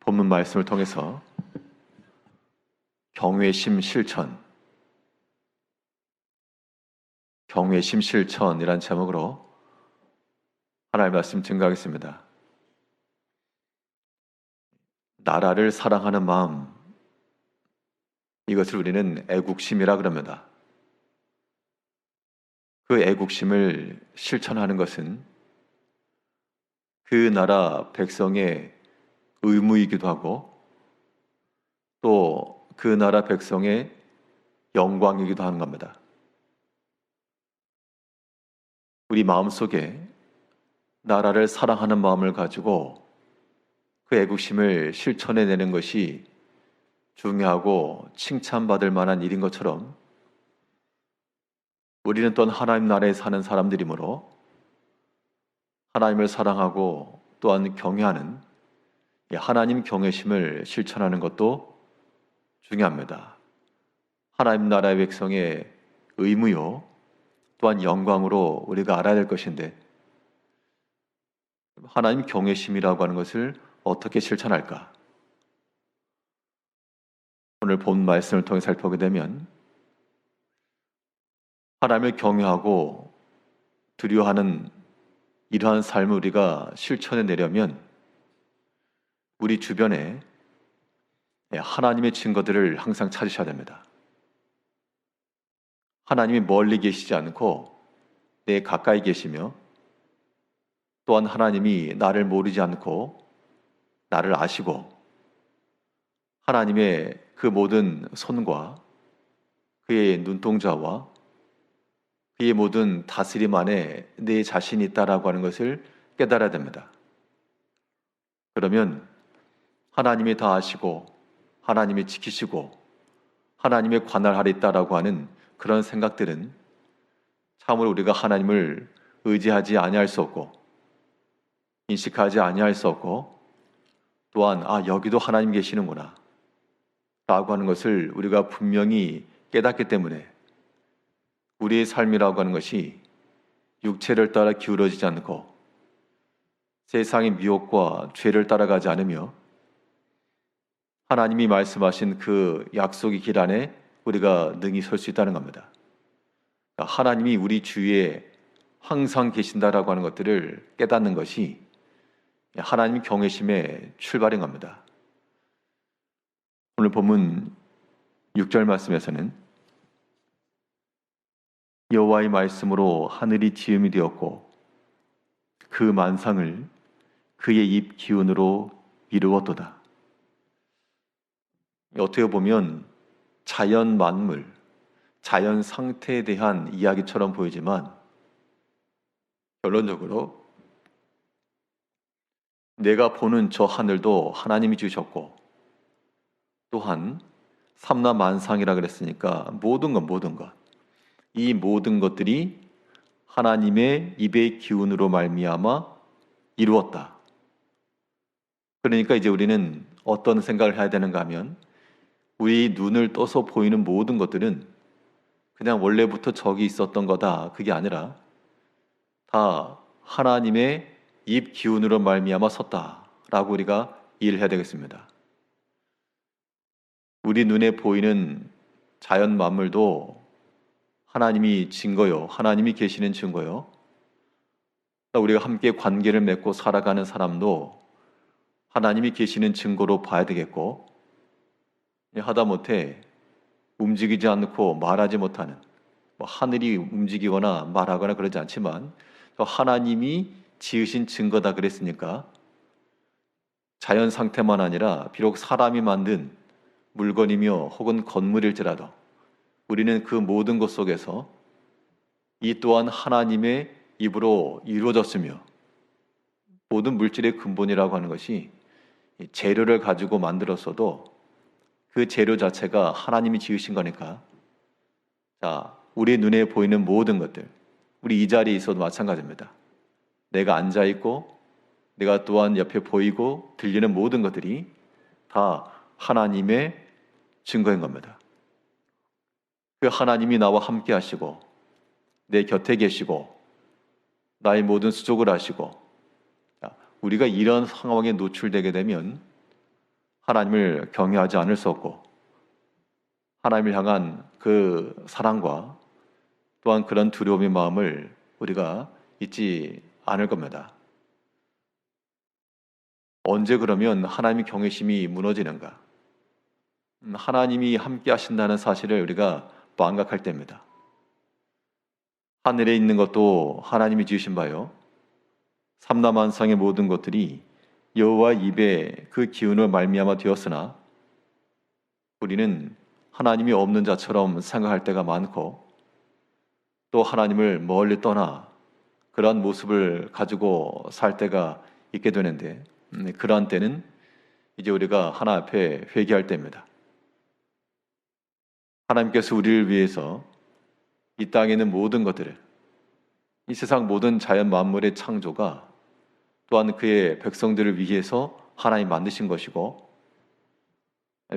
본문 말씀을 통해서 경외심 실천이란 제목으로 하나님의 말씀 증거하겠습니다. 나라를 사랑하는 마음, 이것을 우리는 애국심이라 그럽니다. 그 애국심을 실천하는 것은 그 나라 백성의 의무이기도 하고 또 그 나라 백성의 영광이기도 하는 겁니다. 우리 마음속에 나라를 사랑하는 마음을 가지고 그 애국심을 실천해내는 것이 중요하고 칭찬받을 만한 일인 것처럼 우리는 또한 하나님 나라에 사는 사람들이므로 하나님을 사랑하고 또한 경외하는 하나님 경외심을 실천하는 것도 중요합니다. 하나님 나라의 백성의 의무요 또한 영광으로 우리가 알아야 될 것인데 하나님 경외심이라고 하는 것을 어떻게 실천할까? 오늘 본 말씀을 통해 살펴보게 되면 하나님을 경외하고 두려워하는 이러한 삶을 우리가 실천해내려면 우리 주변에 하나님의 증거들을 항상 찾으셔야 됩니다. 하나님이 멀리 계시지 않고 내 가까이 계시며 또한 하나님이 나를 모르지 않고 나를 아시고 하나님의 그 모든 손과 그의 눈동자와 그의 모든 다스림 안에 내 자신이 있다라고 하는 것을 깨달아야 됩니다. 그러면 하나님이 다 아시고 하나님이 지키시고 하나님의 관할 아래 있다라고 하는 그런 생각들은 참으로 우리가 하나님을 의지하지 아니할 수 없고 인식하지 아니할 수 없고 또한 여기도 하나님 계시는구나 라고 하는 것을 우리가 분명히 깨닫기 때문에 우리의 삶이라고 하는 것이 육체를 따라 기울어지지 않고 세상의 미혹과 죄를 따라가지 않으며 하나님이 말씀하신 그 약속의 길 안에 우리가 능히 설 수 있다는 겁니다. 하나님이 우리 주위에 항상 계신다라고 하는 것들을 깨닫는 것이 하나님 경외심의 출발인 겁니다. 오늘 본문 6절 말씀에서는 여호와의 말씀으로 하늘이 지음이 되었고 그 만상을 그의 입 기운으로 이루었도다. 어떻게 보면 자연 만물, 자연 상태에 대한 이야기처럼 보이지만 결론적으로 내가 보는 저 하늘도 하나님이 주셨고 또한 삼라만상이라 그랬으니까 모든 것 이 모든 것들이 하나님의 입의 기운으로 말미암아 이루었다. 그러니까 이제 우리는 어떤 생각을 해야 되는가 하면 우리 눈을 떠서 보이는 모든 것들은 그냥 원래부터 저기 있었던 거다 그게 아니라 다 하나님의 입 기운으로 말미암아 섰다라고 우리가 이해를 해야 되겠습니다. 우리 눈에 보이는 자연 만물도 하나님이 증거요, 하나님이 계시는 증거요. 우리가 함께 관계를 맺고 살아가는 사람도 하나님이 계시는 증거로 봐야 되겠고 하다못해 움직이지 않고 말하지 못하는 하늘이 움직이거나 말하거나 그러지 않지만 하나님이 지으신 증거다 그랬으니까 자연 상태만 아니라 비록 사람이 만든 물건이며 혹은 건물일지라도 우리는 그 모든 것 속에서 이 또한 하나님의 입으로 이루어졌으며 모든 물질의 근본이라고 하는 것이 재료를 가지고 만들었어도 그 재료 자체가 하나님이 지으신 거니까 우리 눈에 보이는 모든 것들 우리 이 자리에 있어도 마찬가지입니다. 내가 앉아있고 내가 또한 옆에 보이고 들리는 모든 것들이 다 하나님의 증거인 겁니다. 그 하나님이 나와 함께 하시고 내 곁에 계시고 나의 모든 수족을 하시고 우리가 이런 상황에 노출되게 되면 하나님을 경외하지 않을 수 없고 하나님을 향한 그 사랑과 또한 그런 두려움의 마음을 우리가 잊지 않을 겁니다. 언제 그러면 하나님의 경외심이 무너지는가? 하나님이 함께 하신다는 사실을 우리가 망각할 때입니다. 하늘에 있는 것도 하나님이 지으신 바요, 삼라만상의 모든 것들이 여호와 입의 그 기운을 말미암아 되었으나 우리는 하나님이 없는 자처럼 생각할 때가 많고 또 하나님을 멀리 떠나 그러한 모습을 가지고 살 때가 있게 되는데, 그러한 때는 이제 우리가 하나 앞에 회개할 때입니다. 하나님께서 우리를 위해서 이 땅에 있는 모든 것들을, 이 세상 모든 자연 만물의 창조가 또한 그의 백성들을 위해서 하나님 만드신 것이고,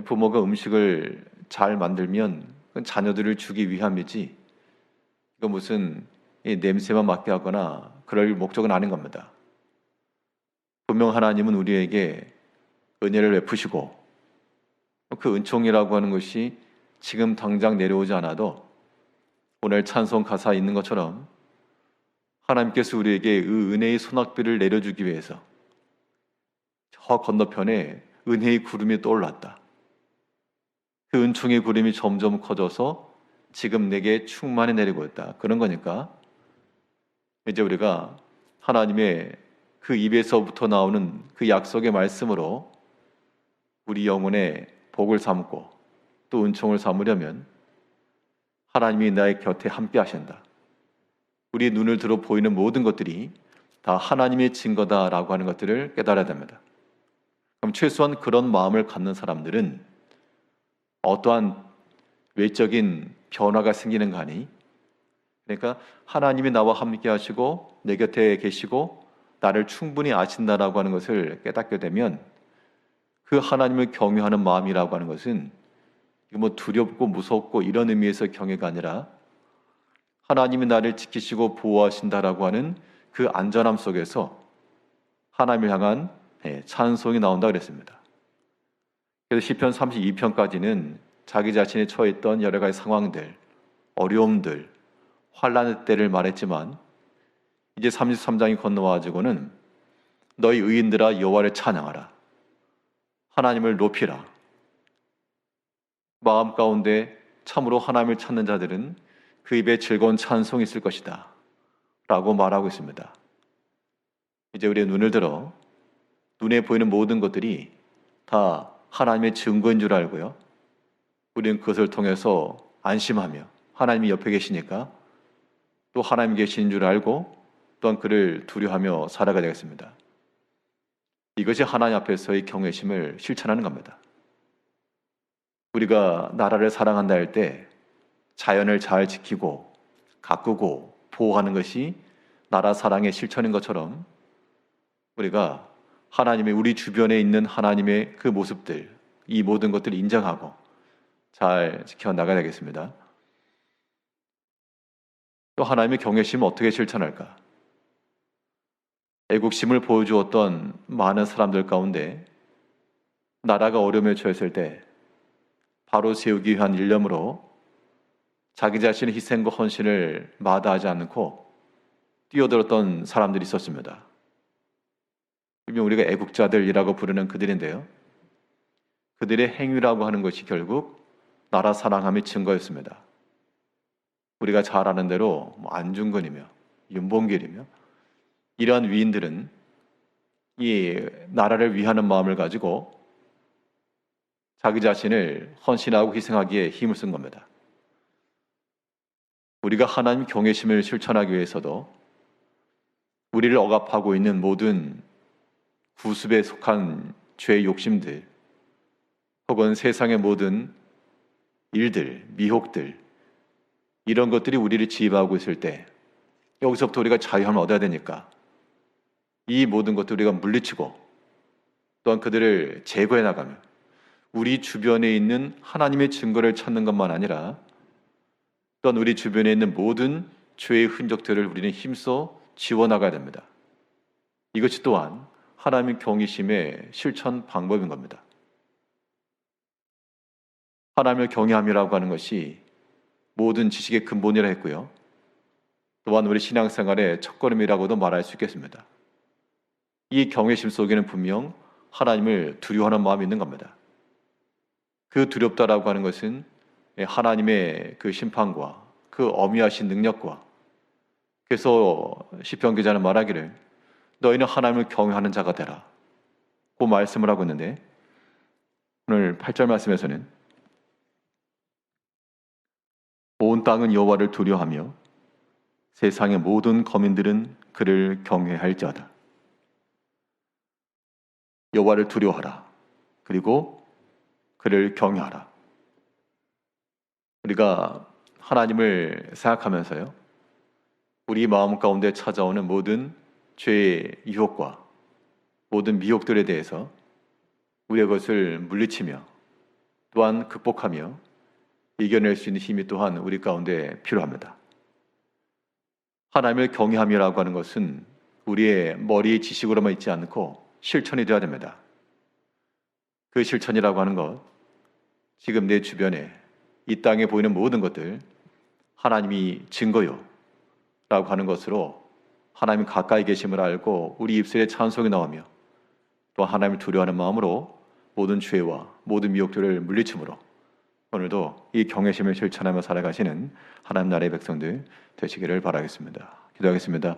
부모가 음식을 잘 만들면 그건 자녀들을 주기 위함이지 이거 무슨 냄새만 맡게 하거나 그럴 목적은 아닌 겁니다. 분명 하나님은 우리에게 은혜를 베푸시고 그 은총이라고 하는 것이 지금 당장 내려오지 않아도 오늘 찬송 가사에 있는 것처럼 하나님께서 우리에게 그 은혜의 소낙비를 내려주기 위해서 저 건너편에 은혜의 구름이 떠올랐다. 그 은총의 구름이 점점 커져서 지금 내게 충만히 내리고 있다. 그런 거니까 이제 우리가 하나님의 그 입에서부터 나오는 그 약속의 말씀으로 우리 영혼의 복을 삼고 또 은총을 삼으려면 하나님이 나의 곁에 함께 하신다. 우리 눈을 들어 보이는 모든 것들이 다 하나님의 증거다라고 하는 것들을 깨달아야 됩니다. 그럼 최소한 그런 마음을 갖는 사람들은 어떠한 외적인 변화가 생기는가 하니, 그러니까 하나님이 나와 함께 하시고 내 곁에 계시고 나를 충분히 아신다라고 하는 것을 깨닫게 되면 그 하나님을 경외하는 마음이라고 하는 것은 뭐 두렵고 무섭고 이런 의미에서 경외가 아니라 하나님이 나를 지키시고 보호하신다라고 하는 그 안전함 속에서 하나님을 향한 찬송이 나온다 그랬습니다. 그래서 시편 32편까지는 자기 자신이 처했던 여러 가지 상황들, 어려움들, 환난의 때를 말했지만 이제 33장이 건너와가지고는 너희 의인들아 여호와를 찬양하라, 하나님을 높이라, 마음 가운데 참으로 하나님을 찾는 자들은 그 입에 즐거운 찬송이 있을 것이다 라고 말하고 있습니다. 이제 우리의 눈을 들어 눈에 보이는 모든 것들이 다 하나님의 증거인 줄 알고요, 우리는 그것을 통해서 안심하며 하나님이 옆에 계시니까 또 하나님 계신 줄 알고 또한 그를 두려워하며 살아가야 되겠습니다. 이것이 하나님 앞에서의 경외심을 실천하는 겁니다. 우리가 나라를 사랑한다 할 때 자연을 잘 지키고 가꾸고 보호하는 것이 나라 사랑의 실천인 것처럼 우리가 하나님의 우리 주변에 있는 하나님의 그 모습들, 이 모든 것들을 인정하고 잘 지켜나가야 되겠습니다. 또 하나님의 경외심을 어떻게 실천할까? 애국심을 보여주었던 많은 사람들 가운데 나라가 어려움에 처했을 때 바로 세우기 위한 일념으로 자기 자신의 희생과 헌신을 마다하지 않고 뛰어들었던 사람들이 있었습니다. 일명 우리가 애국자들이라고 부르는 그들인데요, 그들의 행위라고 하는 것이 결국 나라 사랑함의 증거였습니다. 우리가 잘 아는 대로 안중근이며 윤봉길이며 이러한 위인들은 이 나라를 위하는 마음을 가지고 자기 자신을 헌신하고 희생하기에 힘을 쓴 겁니다. 우리가 하나님 경외심을 실천하기 위해서도 우리를 억압하고 있는 모든 구습에 속한 죄의 욕심들 혹은 세상의 모든 일들, 미혹들, 이런 것들이 우리를 지배하고 있을 때 여기서부터 우리가 자유함을 얻어야 되니까 이 모든 것들 우리가 물리치고 또한 그들을 제거해 나가며 우리 주변에 있는 하나님의 증거를 찾는 것만 아니라 또한 우리 주변에 있는 모든 죄의 흔적들을 우리는 힘써 지워나가야 됩니다. 이것이 또한 하나님의 경외심의 실천 방법인 겁니다. 하나님을 경외함이라고 하는 것이 모든 지식의 근본이라 했고요. 또한 우리 신앙생활의 첫걸음이라고도 말할 수 있겠습니다. 이 경외심 속에는 분명 하나님을 두려워하는 마음이 있는 겁니다. 그 두렵다라고 하는 것은 하나님의 그 심판과 그 어미하신 능력과, 그래서 시편 기자는 말하기를 너희는 하나님을 경외하는 자가 되라 그 말씀을 하고 있는데, 오늘 8절 말씀에서는 온 땅은 여호와를 두려워하며 세상의 모든 거민들은 그를 경외할지어다. 여호와를 두려워하라. 그리고 그를 경외하라. 우리가 하나님을 생각하면서요, 우리 마음 가운데 찾아오는 모든 죄의 유혹과 모든 미혹들에 대해서 우리의 것을 물리치며 또한 극복하며 이겨낼 수 있는 힘이 또한 우리 가운데 필요합니다. 하나님을 경외함이라고 하는 것은 우리의 머리의 지식으로만 있지 않고 실천이 되어야 됩니다. 그 실천이라고 하는 것, 지금 내 주변에 이 땅에 보이는 모든 것들 하나님이 증거요 라고 하는 것으로 하나님 가까이 계심을 알고 우리 입술에 찬송이 나오며 또 하나님을 두려워하는 마음으로 모든 죄와 모든 미혹들을 물리침으로 오늘도 이 경외심을 실천하며 살아가시는 하나님 나라의 백성들 되시기를 바라겠습니다. 기도하겠습니다.